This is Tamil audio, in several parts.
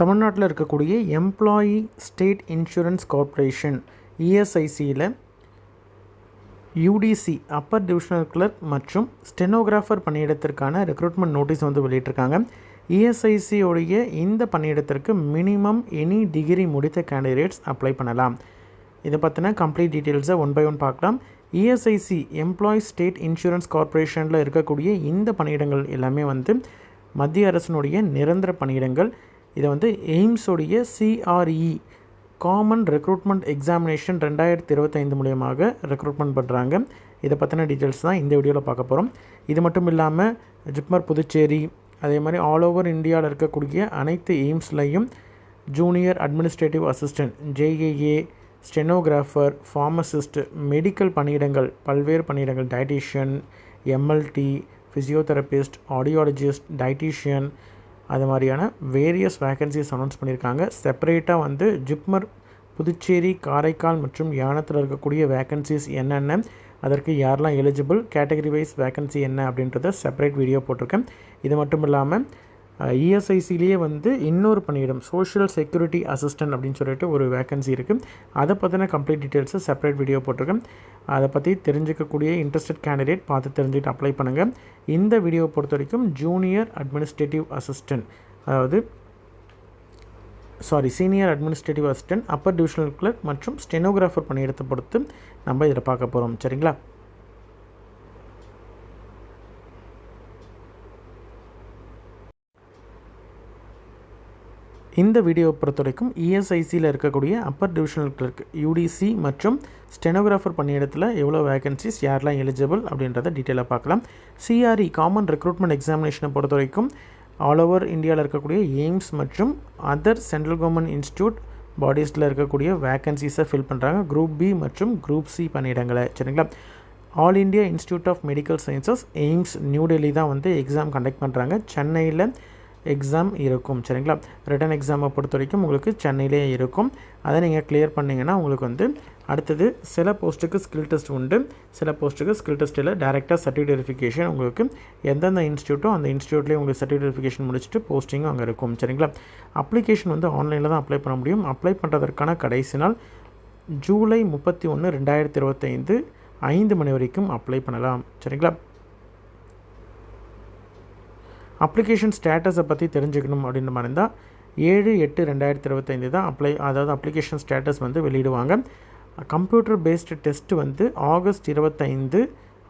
தமிழ்நாட்டில் இருக்கக்கூடிய எம்ப்ளாயி ஸ்டேட் இன்சூரன்ஸ் கார்ப்பரேஷன் இஎஸ்ஐசியில் யூடிசி அப்பர் டிவிஷனல் கிளர்க் மற்றும் ஸ்டெனோகிராஃபர் பணியிடத்திற்கான ரெக்ரூட்மெண்ட் நோட்டீஸ் வந்து வெளியிட்டிருக்காங்க. இஎஸ்ஐசியோடைய இந்த பணியிடத்திற்கு மினிமம் எனி டிகிரி முடித்த கேண்டிடேட்ஸ் அப்ளை பண்ணலாம். இதை பற்றின கம்ப்ளீட் டீட்டெயில்ஸை ஒன் பை ஒன் பார்க்கலாம். இஎஸ்ஐசி எம்ப்ளாயி ஸ்டேட் இன்சூரன்ஸ் கார்ப்பரேஷனில் இருக்கக்கூடிய இந்த பணியிடங்கள் எல்லாமே வந்து மத்திய அரசினுடைய நிரந்தர பணியிடங்கள். இதை வந்து எய்ம்ஸோடைய CRE காமன் ரெக்ரூட்மெண்ட் எக்ஸாமினேஷன் 2025 மூலியமாக ரெக்ரூட்மெண்ட் பண்ணுறாங்க. இதை பற்றின டீட்டெயில்ஸ் தான் இந்த வீடியோவில் பார்க்க போகிறோம். இது மட்டும் இல்லாமல் ஜிப்மர் புதுச்சேரி அதே மாதிரி ஆல் ஓவர் இந்தியாவில் இருக்கக்கூடிய அனைத்து எய்ம்ஸ்லையும் junior administrative assistant JAA stenographer pharmacist medical பணியிடங்கள் பல்வேறு பணியிடங்கள் dietitian MLT physiotherapist audiologist dietitian அது மாதிரியான வேரியஸ் வேக்கன்சிஸ் அனௌன்ஸ் பண்ணியிருக்காங்க. செப்பரேட்டாக வந்து ஜிப்மர் புதுச்சேரி காரைக்கால் மற்றும் யானத்தில் இருக்கக்கூடிய வேக்கன்சிஸ் என்னென்ன அதற்கு யாரெல்லாம் எலிஜிபிள் கேட்டகரி வைஸ் வேக்கன்சி என்ன அப்படின்றத செப்பரேட் வீடியோ போட்டிருக்கேன். இது மட்டும் இல்லாமல் இஎஸ்ஐசிலேயே வந்து இன்னொரு பணியிடம் சோஷியல் செக்யூரிட்டி அசிஸ்டன்ட் அப்படின்னு சொல்லிட்டு ஒரு வேக்கன்சி இருக்குது. அதை பற்றின கம்ப்ளீட் டீட்டெயில்ஸை செப்பரேட் வீடியோ போட்டிருக்கேன். அதை பற்றி தெரிஞ்சிக்கக்கூடிய இன்ட்ரெஸ்டட் கேண்டிடேட் பார்த்து தெரிஞ்சுட்டு அப்ளை பண்ணுங்கள். இந்த வீடியோவை பொறுத்த வரைக்கும் junior administrative assistant senior administrative assistant upper divisional clerk மற்றும் ஸ்டெனோகிராஃபர் பணியிடத்தை பொறுத்து நம்ம இதில் பார்க்க போகிறோம். சரிங்களா? இந்த வீடியோவை பொறுத்த வரைக்கும் இஎஸ்ஐசியில் இருக்கக்கூடிய அப்பர் டிவிஷனல் கிளர்க் UDC மற்றும் ஸ்டெனோகிராஃபர் பணியிடத்தில் எவ்வளோ வேகன்சிஸ் யாரெல்லாம் எலிஜிபிள் அப்படின்றத டீட்டெயிலாக பார்க்கலாம். CRE காமன் ரெக்ரூட்மெண்ட் எக்ஸாமினேஷனை பொறுத்த வரைக்கும் ஆல் ஓவர் இந்தியாவில் இருக்கக்கூடிய எய்ம்ஸ் மற்றும் அதர் சென்ட்ரல் கவர்மெண்ட் இன்ஸ்டியூட் பாடிஸில் இருக்கக்கூடிய வேக்கன்சிஸை ஃபில் பண்ணுறாங்க. குரூப் B மற்றும் குரூப் C பணியிடங்களை. சரிங்களா? All India institute of medical sciences AIIMS New Delhi தான் வந்து எக்ஸாம் கண்டக்ட் பண்ணுறாங்க. சென்னையில் எக்ஸாம் இருக்கும். சரிங்களா? ரிட்டன் எக்ஸாமை பொறுத்த வரைக்கும் உங்களுக்கு சென்னையிலே இருக்கும். அதை நீங்கள் கிளியர் பண்ணிங்கன்னா உங்களுக்கு வந்து அடுத்தது சில போஸ்ட்டுக்கு ஸ்கில் டெஸ்ட் உண்டு, சில போஸ்ட்டுக்கு ஸ்கில் டெஸ்ட்டில் டேரெக்டாக சர்டிஃபிகேட் வெரிஃபிகேஷன் உங்களுக்கு எந்தெந்த இன்ஸ்டியூட்டோ அந்த இன்ஸ்டியூட்லேயே உங்களுக்கு சர்டிஃபிகேட் வெரிஃபிகேஷன் முடிச்சுட்டு போஸ்டிங்கும் அங்கே இருக்கும். சரிங்களா? அப்ளிகேஷன் வந்து ஆன்லைனில் தான் அப்ளை பண்ண முடியும். அப்ளை பண்ணுறதற்கான கடைசி நாள் ஜூலை 31, 2025 5 மணி வரைக்கும் அப்ளை பண்ணலாம். சரிங்களா? அப்ளிகேஷன் ஸ்டேட்டஸை பற்றி தெரிஞ்சுக்கணும் அப்படின்ற மாதிரி இருந்தால் 7/8/2025 தான் அதாவது அப்ளிகேஷன் ஸ்டேட்டஸ் வந்து வெளியிடுவாங்க. கம்ப்யூட்டர் பேஸ்டு டெஸ்ட் வந்து ஆகஸ்ட் 25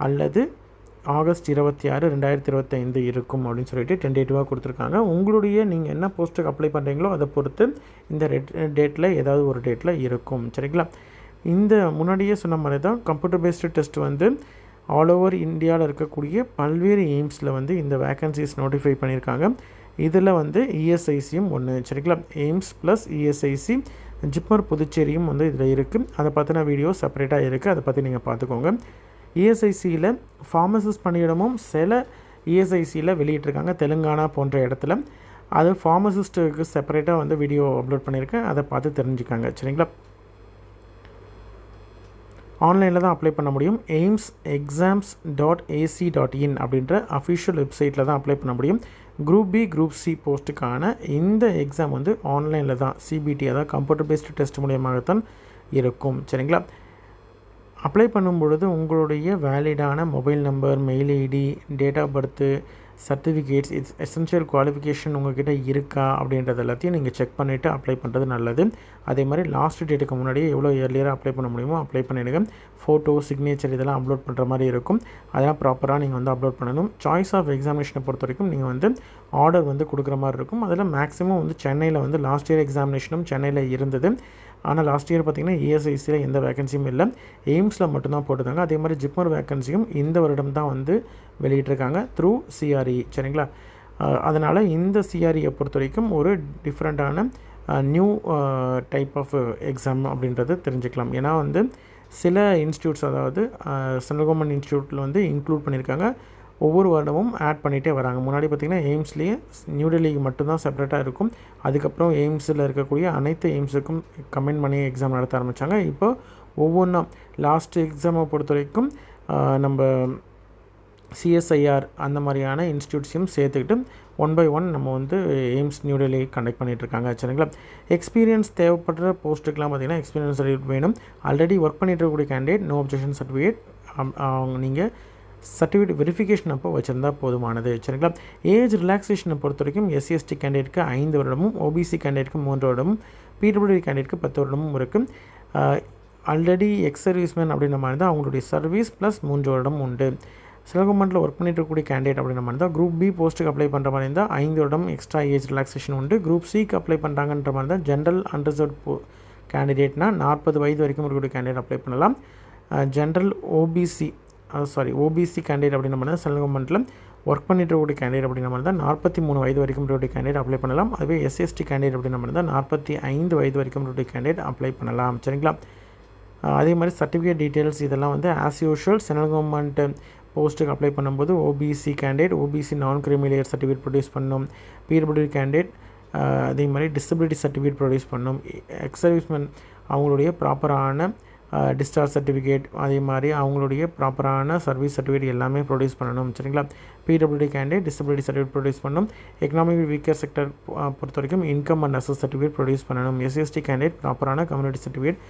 அல்லது ஆகஸ்ட் 26, 2025 இருக்கும் அப்படின்னு சொல்லிட்டு டென்டேட்டிவாக கொடுத்துருக்காங்க. உங்களுடைய நீங்கள் என்ன போஸ்ட்டுக்கு அப்ளை பண்ணுறீங்களோ அதை பொறுத்து இந்த டேட்டில் ஏதாவது ஒரு டேட்டில் இருக்கும். சரிங்களா? இந்த முன்னாடியே சொன்ன மாதிரி தான் கம்ப்யூட்டர் பேஸ்டு டெஸ்ட் வந்து ஆல் ஓவர் இந்தியாவில் இருக்கக்கூடிய பல்வேறு எய்ம்ஸில் வந்து இந்த வேக்கன்சிஸ் நோட்டிஃபை பண்ணியிருக்காங்க. இதில் வந்து இஎஸ்ஐசியும் ஒன்று. சரிங்களா? எய்ம்ஸ் ப்ளஸ் இஎஸ்ஐசி ஜிப்மர் புதுச்சேரியும் வந்து இதில் இருக்குது. அதை பற்றின வீடியோ செப்பரேட்டாக இருக்குது. அதை பற்றி நீங்கள் பார்த்துக்கோங்க. இஎஸ்ஐசியில் ஃபார்மசிஸ்ட் பணியிடமும் சில இஎஸ்ஐசியில் வெளியிட்டிருக்காங்க தெலுங்கானா போன்ற இடத்துல. அது ஃபார்மசிஸ்ட்டுக்கு செப்பரேட்டாக வந்து வீடியோ அப்லோட் பண்ணியிருக்கேன். அதை பார்த்து தெரிஞ்சுக்காங்க. சரிங்களா? ஆன்லைனில் தான் அப்ளை பண்ண முடியும். aimsexams.ac.in அப்படின்ற அஃபிஷியல் வெப்சைட்டில் தான் அப்ளை பண்ண முடியும். குரூப் B குரூப் C போஸ்ட்டுக்கான இந்த எக்ஸாம் வந்து ஆன்லைனில் தான் CBT அதாவது கம்ப்யூட்டர் பேஸ்டு டெஸ்ட் மூலியமாகத்தான் இருக்கும். சரிங்களா? அப்ளை பண்ணும் பொழுது உங்களுடைய வேலிடான mobile number, mail ID, date of birth, certificates, essential qualification உங்கள்கிட்ட இருக்கா அப்படின்றது எல்லாத்தையும் நீங்கள் செக் பண்ணிவிட்டு அப்ளை பண்ணுறது நல்லது. அதே மாதிரி லாஸ்ட் டேட்டுக்கு முன்னாடியே எவ்வளோ இயர்லியராக அப்ளை பண்ண முடியுமோ அப்ளை பண்ணிவிடுங்க. ஃபோட்டோ, சிக்னேச்சர் இதெல்லாம் அப்லோட் பண்ணுற மாதிரி இருக்கும். அதெல்லாம் ப்ராப்பராக நீங்கள் வந்து அப்லோட் பண்ணணும். சாய்ஸ் ஆஃப் எக்ஸாமினேஷனை பொறுத்த வரைக்கும் நீங்கள் வந்து ஆர்டர் வந்து கொடுக்குற மாதிரி இருக்கும். அதில் மேக்ஸிமம் வந்து சென்னையில் வந்து லாஸ்ட் இயர் எக்ஸாமினேஷனும் சென்னையில் இருந்தது. ஆனால் லாஸ்ட் இயர் பார்த்திங்கன்னா இஎஸ்ஐசியில் எந்த வேக்கன்சியும் இல்லை, எய்ம்ஸில் மட்டும்தான் போட்டுருந்தாங்க. அதே மாதிரி ஜிப்மர் வேக்கன்சியும் இந்த வருடம் தான் வந்து வெளியிட்டிருக்காங்க த்ரூ CRE. சரிங்களா? அதனால் இந்த CREயை பொறுத்த வரைக்கும் ஒரு டிஃப்ரெண்ட்டான நியூ டைப் ஆஃப் எக்ஸாம் அப்படின்றது தெரிஞ்சுக்கலாம். ஏன்னா வந்து சில இன்ஸ்டியூட்ஸ் அதாவது சென்ட்ரல் கவர்மெண்ட் இன்ஸ்டியூட்டில் வந்து இன்க்ளூட் பண்ணியிருக்காங்க. ஒவ்வொரு வருடமும் ஆட் பண்ணிகிட்டே வராங்க. முன்னாடி பார்த்திங்கன்னா எய்ம்ஸ்லேயே நியூ டெல்லிக்கு மட்டும்தான் செப்பரேட்டாக இருக்கும். அதுக்கப்புறம் எய்ம்ஸில் இருக்கக்கூடிய அனைத்து எய்ம்ஸுக்கும் கம்பைன் பண்ணி எக்ஸாம் நடத்த ஆரம்பித்தாங்க. இப்போ ஒவ்வொன்றா லாஸ்ட் எக்ஸாமை பொறுத்த வரைக்கும் நம்ம சிஎஸ்ஐஆர் அந்த மாதிரியான இன்ஸ்டியூட்ஸையும் சேர்த்துக்கிட்டு 1 by 1 நம்ம வந்து எய்ம்ஸ் நியூ டெல்லி கண்டக்ட் பண்ணிகிட்ருக்காங்க. சரிங்களா? எக்ஸ்பீரியன்ஸ் தேவைப்படுற போஸ்ட்டுக்கெலாம் பார்த்திங்கன்னா எக்ஸ்பீரியன்ஸ் சர்டிஃபிகேட் வேணும். ஆல்ரெடி ஒர்க் பண்ணிட்டு இருக்கக்கூடிய கேண்டிடேட் நோ அப்ஜெக்ஷன் சர்டிஃபிகேட் அவங்க நீங்கள் சர்டிஃபிகேட் வெரிஃபிகேஷன் அப்போ வச்சுருந்தா போதுமானது. சரிங்களா? ஏஜ் ரிலாக்ஸேஷனை பொறுத்த வரைக்கும் எஸ்சிஎஸ்டி கேண்டிடேட்க்கு 5 வருடமும், ஓபிசி கேண்டிடேட்க்கு 3 வருடமும், பிடபிள்யூடி கேண்டிடேட்க்கு 10 வருடமும் இருக்குது. ஆல்ரெடி எக்ஸ் சர்வீஸ்மேன் அப்படின்ற மாதிரி தான் அவங்களுடைய சர்வீஸ் ப்ளஸ் 3 வருடம் உண்டு. சென்ட்ரல் கவர்மெண்ட்டில் ஒர்க் பண்ணிட்டு இருக்கக்கூடிய கேண்டிடேட் அப்படின்ற மாதிரி தான் குரூப் பி போஸ்ட்டுக்கு அப்ளை பண்ணுற மாதிரி இருந்தால் 5 வருடம் எக்ஸ்ட்ரா ஏஜ் ரிலாக்ஸேஷன் உண்டு. குரூப் சிக்கு அப்ளை பண்ணுறாங்கன்ற மாதிரி தான் ஜென்ரல் அன்ரிசர்வ்ட் கேண்டிடேட்னா 40 வயது வரைக்கும் இருக்கக்கூடிய கேண்டிடேட் அப்ளை பண்ணலாம். ஜென்ரல் ஓபிசி கேண்டிடேட் அப்படின்ற மாதிரி தான் சென்ட்ரல் கவர்மெண்ட்டில் ஒர்க் பண்ணிட்டு இருக்கக்கூடிய கேண்டிடேட் அப்படின்ற மாதிரி தான் 43 வயது வரைக்கும் இருக்கக்கூடிய கேண்டிடேட் அப்ளை பண்ணலாம். அதுவே எஸ்சிஎஸ்டி கேண்டிடேட் அப்படின்ற மாதிரி தான் 45 வயது வரைக்கும் இருக்கக்கூடிய கேண்டிடேட் அப்ளை பண்ணலாம். சரிங்களா? அதே மாதிரி சர்டிஃபிகேட் டீட்டெயில்ஸ் இதெல்லாம் வந்து ஆஸ் யூஷுவல் சென்ட்ரல் கவர்மெண்ட் போஸ்ட்டுக்கு அப்ளை பண்ணும்போது ஓபிசி கேண்டிடேட் ஓபிசி நான் கிரிமி லேயர் சர்டிஃபிகேட் ப்ரொடியூஸ் பண்ணணும். பிடபிள்யூடி கேண்டிடேட் அதே மாதிரி டிசபிலிட்டி சர்டிஃபிகேட் ப்ரொடியூஸ் பண்ணணும். எக்ஸ் சர்வீஸ்மேன் அவங்களுடைய ப்ராப்பரான டிஸ்சார்ஜ் சர்டிஃபிகேட் அதே மாதிரி அவங்களுடைய ப்ராப்பரான சர்வீஸ் சர்டிஃபிகேட் எல்லாமே ப்ரொடியூஸ் பண்ணணும். சரிங்களா? PWD candidate disability certificate produce பண்ணணும். எக்கனாமிக் வீக்கர் செக்டர் பொறுத்த வரைக்கும் income and asset certificate produce பண்ணணும். எஸ்சிஎஸ்டி கேண்டிடேட் ப்ராப்பரான கம்யூனிட்டி சர்டிஃபிகேட்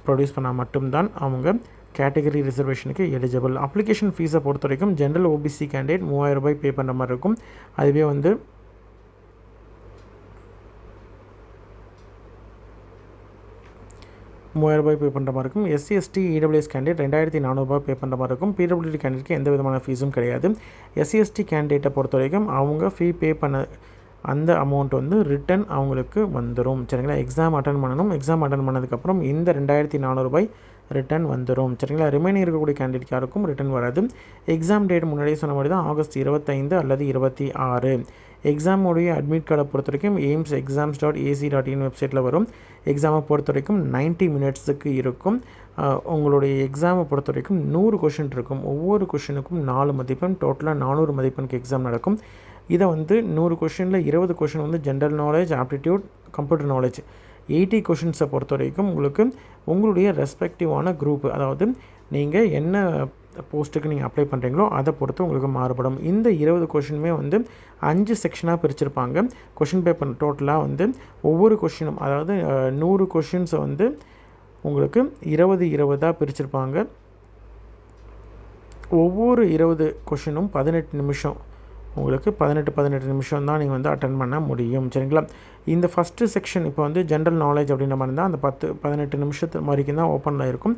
ப்ரொடியூஸ் பண்ணால் மட்டும்தான் அவங்க கேட்டகரி ரிசர்வேஷனுக்கு எலிஜிபிள். அப்ளிகேஷன் ஃபீஸை பொறுத்த வரைக்கும் ஜென்ரல் ஓபிசி கேண்டிடேட் 3000 ரூபாய் பே பண்ணுற மாதிரி இருக்கும். அதுவே வந்து ₹3000 பே பண்ணுற மாதிரி இருக்கும். எஸ்சிஎஸ்டி இடபிள்யூஎஸ் கேண்டிடேட் ₹2400 பே பண்ணுற மாதிரி இருக்கும். பிடபிள்யூடி கேண்டிடேட்க்கு எந்த விதமான ஃபீஸும் கிடையாது. எஸ்சிஎஸ்டி கேண்டிடேட்டை பொறுத்த வரைக்கும் அவங்க ஃபீ பே பண்ண அந்த அமௌண்ட் வந்து ரிட்டன் அவங்களுக்கு வந்துடும். சரிங்களா? எக்ஸாம் அட்டன் பண்ணணும். எக்ஸாம் அட்டன் பண்ணதுக்கப்புறம் இந்த ₹2400 ரிட்டன் வந்துடும். சரிங்களா? ரிமைனிங் இருக்கக்கூடிய கேண்டிடேட் யாருக்கும் ரிட்டன் வராது. எக்ஸாம் டேட் முன்னாடியே சொன்ன மாதிரி தான் ஆகஸ்ட் 25 அல்லது 26. எக்ஸாமுடைய அட்மிட் கார்டை பொறுத்த வரைக்கும் எய்ம்ஸ் exams.ac.in வெப்சைட்டில் வரும். எக்ஸாமை பொறுத்த வரைக்கும் 90 மினிட்ஸுக்கு இருக்கும். உங்களுடைய எக்ஸாமை பொறுத்த வரைக்கும் 100 கொஷின் இருக்கும். ஒவ்வொரு கொஷினுக்கும் 4 மதிப்பெண், டோட்டலாக 400 மதிப்பெண்க்கு எக்ஸாம் நடக்கும். இதை வந்து 100 கொஷினில் 20 கொஷின் வந்து general knowledge, aptitude, computer knowledge. 80 கொஷின்ஸை பொறுத்த வரைக்கும் உங்களுக்கு உங்களுடைய ரெஸ்பெக்டிவான குரூப், அதாவது நீங்கள் என்ன போஸ்ட்டுக்கு நீங்கள் அப்ளை பண்ணுறீங்களோ அதை பொறுத்து உங்களுக்கு மாறுபடும். இந்த 20 கொஷினுமே வந்து 5 செக்ஷனாக பிரிச்சிருப்பாங்க. கொஷின் பேப்பர் டோட்டலாக வந்து ஒவ்வொரு கொஷினும், அதாவது 100 கொஷின்ஸை வந்து உங்களுக்கு 20 பிரிச்சிருப்பாங்க. ஒவ்வொரு 20 கொஷினும் 18 நிமிஷம், உங்களுக்கு 18 நிமிஷம் தான் நீங்கள் வந்து அட்டன் பண்ண முடியும். சரிங்களா? இந்த ஃபஸ்ட்டு செக்ஷன் இப்போ வந்து ஜென்ரல் நாலேஜ் அப்படின்ற மாதிரி தான் அந்த 18 நிமிஷத்து வரைக்கும் தான் ஓப்பனில் இருக்கும்.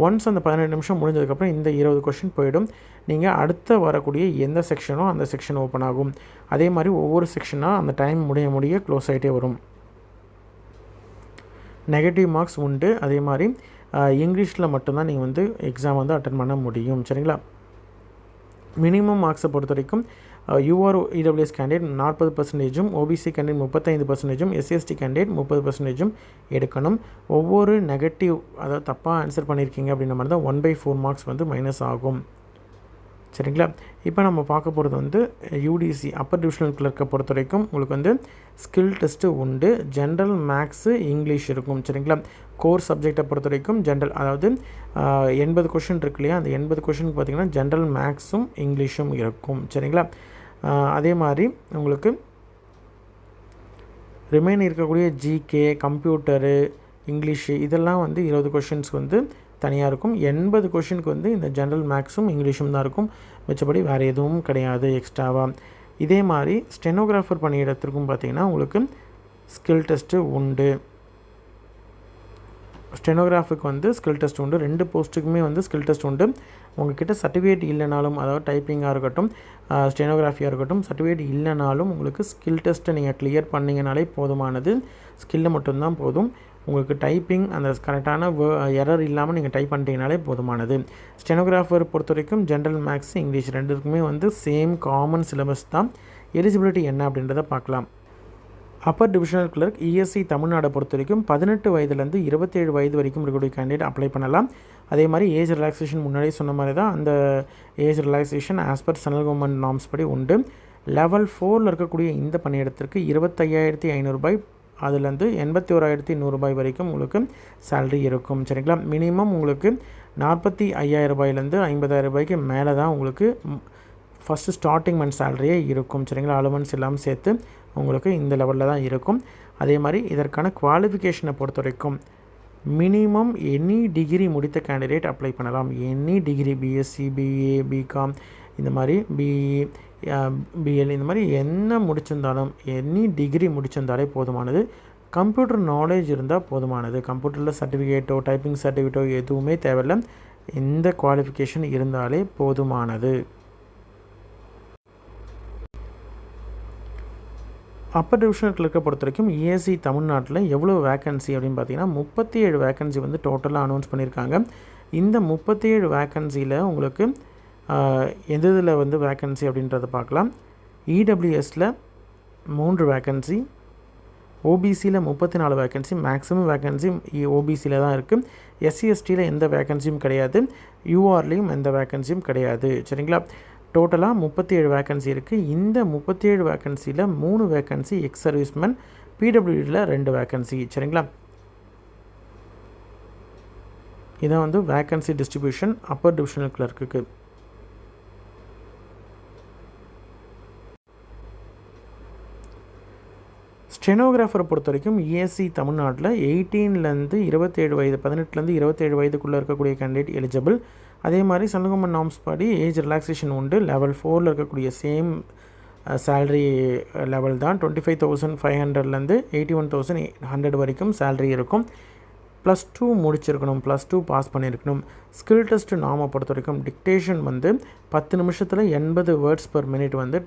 ஒன்ஸ் அந்த 18 நிமிஷம் முடிஞ்சதுக்கப்புறம் இந்த 20 கொஷின் போயிடும். நீங்கள் அடுத்த வரக்கூடிய எந்த செக்ஷனோ அந்த செக்ஷன் ஓப்பன் ஆகும். அதே மாதிரி ஒவ்வொரு செக்ஷனாக அந்த டைம் முடிய க்ளோஸ் ஆகிட்டே வரும். நெகட்டிவ் மார்க்ஸ் உண்டு. அதே மாதிரி இங்கிலீஷில் மட்டும்தான் நீங்கள் வந்து எக்ஸாம் வந்து அட்டன் பண்ண முடியும். சரிங்களா? மினிமம் மார்க்ஸை பொறுத்த வரைக்கும் you are EWS candidate 40%, OBC candidate 35%, SC ST candidate 30% எடுக்கணும். ஒவ்வொரு நெகட்டிவ், அதாவது தப்பாக ஆன்சர் பண்ணியிருக்கீங்க அப்படின்ற மாதிரி தான் 1/4 மார்க்ஸ் வந்து மைனஸ் ஆகும். சரிங்களா? இப்போ நம்ம பார்க்க போகிறது வந்து யூடிசி அப்பர் டிவிஷனல் கிளர்க்கை பொறுத்த வரைக்கும் உங்களுக்கு வந்து ஸ்கில் டெஸ்ட்டு உண்டு. ஜென்ரல் மேக்ஸு இங்கிலீஷ் இருக்கும். சரிங்களா? கோர் சப்ஜெக்டை பொறுத்த வரைக்கும் ஜென்ரல், அதாவது 80 கொஷின் இருக்கு இல்லையா, அந்த 80 கொஷினுக்கு பார்த்திங்கன்னா ஜென்ரல் மேக்ஸும் இங்கிலீஷும் இருக்கும். சரிங்களா? அதே மாதிரி உங்களுக்கு ரிமைன் இருக்கக்கூடிய ஜிகே, கம்ப்யூட்டரு, இங்கிலீஷு இதெல்லாம் வந்து 20 கொஷின்ஸ்க்கு வந்து தனியாக இருக்கும். 80 கொஷினுக்கு வந்து இந்த ஜென்ரல் மேக்ஸும் இங்கிலீஷும் தான் இருக்கும். மிச்சப்படி வேறு எதுவும் கிடையாது எக்ஸ்ட்ராவாக. இதே மாதிரி ஸ்டெனோகிராஃபர் பணியிடத்திற்கும் பார்த்திங்கன்னா உங்களுக்கு ஸ்கில் டெஸ்ட்டு உண்டு. ஸ்டெனோகிராஃபுக்கு வந்து ஸ்கில் டெஸ்ட் உண்டு. 2 போஸ்ட்டுக்குமே வந்து ஸ்கில் டெஸ்ட் உண்டு. உங்கள்கிட்ட சர்டிஃபிகேட் இல்லைனாலும், அதாவது டைப்பிங்காக இருக்கட்டும், ஸ்டெனோகிராஃபியாக இருக்கட்டும், சர்டிஃபிகேட் இல்லைனாலும் உங்களுக்கு ஸ்கில் டெஸ்ட்டை நீங்கள் கிளியர் பண்ணிங்கனாலே போதுமானது. ஸ்கில்லை மட்டும்தான் போதும். உங்களுக்கு டைப்பிங் அந்த கரெக்டான எரர் இல்லாமல் நீங்கள் டைப் பண்ணிட்டீங்கனாலே போதுமானது. ஸ்டெனோகிராஃபர் பொறுத்த வரைக்கும் ஜென்ரல் மேக்ஸ், இங்கிலீஷ் ரெண்டுக்குமே வந்து சேம் காமன் சிலபஸ் தான். எலிஜிபிலிட்டி என்ன அப்படின்றத பார்க்கலாம். அப்பர் டிவிஷனல் கிளர்க் இஎஸ்சி தமிழ்நாடை பொறுத்த வரைக்கும் 18 வயதுலேருந்து 27 வயது வரைக்கும் இருக்கக்கூடிய கேண்டிடேட் அப்ளை பண்ணலாம். அதே மாதிரி ஏஜ் ரிலாக்ஸேஷன் முன்னாடியே சொன்ன மாதிரி தான் அந்த age relaxation as per central government norms படி உண்டு. லெவல் 4 இருக்கக்கூடிய இந்த பணியிடத்திற்கு 25,500 அதுலேருந்து 81,100 வரைக்கும் உங்களுக்கு சேலரி இருக்கும். சரிங்களா? மினிமம் உங்களுக்கு ₹45,000 ₹50,000 மேலே தான் உங்களுக்கு ஃபஸ்ட்டு ஸ்டார்டிங் மந்த் சேலரியே இருக்கும். சரிங்களா? அலவன்ஸ் எல்லாம் சேர்த்து உங்களுக்கு இந்த லெவலில் தான் இருக்கும். அதே மாதிரி இதற்கான குவாலிஃபிகேஷனை பொறுத்த வரைக்கும் மினிமம் எனி டிகிரி முடித்த கேண்டிடேட் அப்ளை பண்ணலாம். Any degree BSc, BA, BCom, இந்த மாதிரி பிஇ, பிஎல், இந்த மாதிரி என்ன முடிச்சிருந்தாலும் எனி டிகிரி முடிச்சிருந்தாலே போதுமானது. கம்ப்யூட்டர் நாலேஜ் இருந்தால் போதுமானது. கம்ப்யூட்டரில் சர்டிஃபிகேட்டோ டைப்பிங் சர்டிஃபிகேட்டோ எதுவுமே தேவையில்லை. இந்த குவாலிஃபிகேஷன் இருந்தாலே போதுமானது. அப்பர் டிவிஷனல் கிளர்க்கை பொறுத்த வரைக்கும் இஎஸ்சி தமிழ்நாட்டில் எவ்வளோ வேக்கன்சி அப்படின்னு பார்த்தீங்கன்னா 37 வேக்கன்சி வந்து டோட்டலாக அனௌன்ஸ் பண்ணியிருக்காங்க. இந்த 37 வேக்கன்சியில் உங்களுக்கு எது இதில் வந்து வேக்கன்சி அப்படின்றத பார்க்கலாம். இடபிள்யூஎஸில் 3 வேக்கன்சி, ஓபிசியில் 34 வேக்கன்சி, மேக்ஸிமம் வேக்கன்சி ஓபிசியில் தான் இருக்குது. எஸ்சிஎஸ்டியில் எந்த வேக்கன்சியும் கிடையாது. யூஆர்லேயும் எந்த வேக்கன்சியும் கிடையாது. சரிங்களா? டோட்டலாக 37 வேக்கன்சி இருக்குது. இந்த 37 வேக்கன்சியில் 3 வேக்கன்சி எக்ஸ் சர்வீஸ்மேன், பிடபிள்யூடியில் 2 வேக்கன்சி. சரிங்களா? இதான் வந்து வேக்கன்சி டிஸ்ட்ரிபியூஷன் அப்பர் டிவிஷனல் கிளர்க்குக்கு. ஸ்டெனோகிராஃபரை பொறுத்த வரைக்கும் இஎஸ்சி தமிழ்நாட்டில் 18லேருந்து 27 வயதுக்குள்ளே இருக்கக்கூடிய கேண்டிடேட் எலிஜிபிள். அதே மாதிரி சென்ட்ரல் நார்ம்ஸ் படி ஏஜ் ரிலாக்ஸேஷன் உண்டு. லெவல் 4ல் இருக்கக்கூடிய சேம் சேல்ரி லெவல் தான். 25,500லேருந்து 81,100 வரைக்கும் சேல்ரி இருக்கும். +2 முடிச்சிருக்கணும், +2 பாஸ் பண்ணியிருக்கணும். ஸ்கில் டெஸ்ட் நாமை பொறுத்த வரைக்கும் டிக்டேஷன் வந்து 10 நிமிஷத்தில் 80 வேர்ட்ஸ் பெர் மினிட் வந்து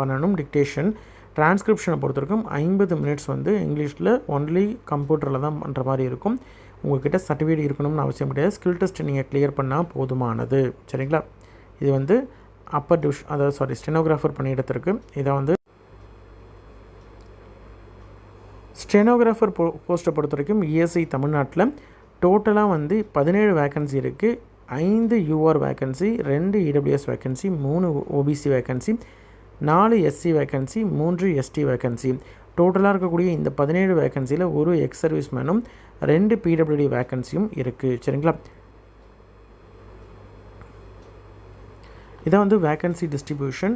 பண்ணணும் டிக்டேஷன். டிரான்ஸ்கிரிப்ஷனை பொறுத்த வரைக்கும் 50 மினிட்ஸ் வந்து இங்கிலீஷில் ஒன்லி கம்ப்யூட்டரில் தான் பண்ணுற மாதிரி இருக்கும். உங்கள்கிட்ட சர்டிஃபிகேட் இருக்கணும்னு அவசியம் கிடையாது. ஸ்கில் டெஸ்ட் நீங்கள் கிளியர் பண்ணால் போதுமானது. சரிங்களா? இது வந்து அப்பர் டிவிஷன், அதாவது ஸ்டெனோகிராஃபர் பணியிடத்திற்கு. இதை வந்து ஸ்டெனோகிராஃபர் போஸ்ட்டை பொறுத்த வரைக்கும் இஎஸ்ஐ தமிழ்நாட்டில் டோட்டலாக வந்து 17 வேக்கன்சி இருக்குது. 5 UR vacancy, 2 EWS vacancy, 3 OBC vacancy, 4 SC vacancy, 3 ST vacancy. டோட்டலாக இருக்கக்கூடிய இந்த 17 வேக்கன்சியில் ஒரு எக்ஸ் சர்வீஸ்மேனும் 2 பிடபிள்யூடி வேக்கன்சியும் இருக்குது. சரிங்களா? இதான் வந்து வேக்கன்சி டிஸ்ட்ரிபியூஷன்.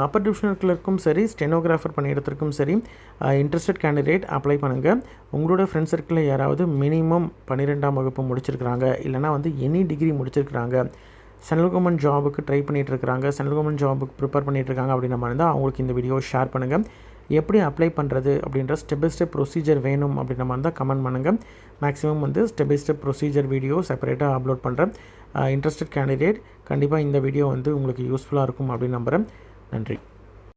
அப்பர் டிவிஷனல் கிளர்க்கும் சரி, ஸ்டெனோகிராஃபர் பணியிடத்திற்கும் சரி இன்ட்ரெஸ்டட் கேண்டிடேட் அப்ளை பண்ணுங்கள். உங்களோட ஃப்ரெண்ட்ஸ் சர்க்கிளில் யாராவது மினிமம் 12ஆம் வகுப்பு முடிச்சிருக்கிறாங்க, இல்லைனா வந்து எனி டிகிரி முடிச்சிருக்கிறாங்க, சென்ட்ரல் கவர்மெண்ட் ஜாபுக்கு ட்ரை பண்ணிகிட்ருக்கிறாங்க, சென்ட்ரல் கவர்மெண்ட் ஜாபுக்கு ப்ரிப்பேர் பண்ணிகிட்ருக்காங்க அப்படின்ற மாதிரி இருந்தால் அவங்களுக்கு இந்த வீடியோ ஷேர் பண்ணுங்கள். எப்படி அப்ளை பண்ணுறது அப்படின்ற ஸ்டெப் பை ஸ்டெப் ப்ரொசீஜர் வேணும் அப்படின்ற மாதிரி தான் கமெண்ட் பண்ணுங்கள். மேக்ஸிமம் வந்து step by step procedure video செப்பரேட்டாக அப்லோட் பண்ணுறேன். இன்ட்ரெஸ்டட் கேண்டிடேட் கண்டிப்பாக இந்த வீடியோ வந்து உங்களுக்கு யூஸ்ஃபுல்லாக இருக்கும் அப்படின்னு நம்புகிறேன். நன்றி.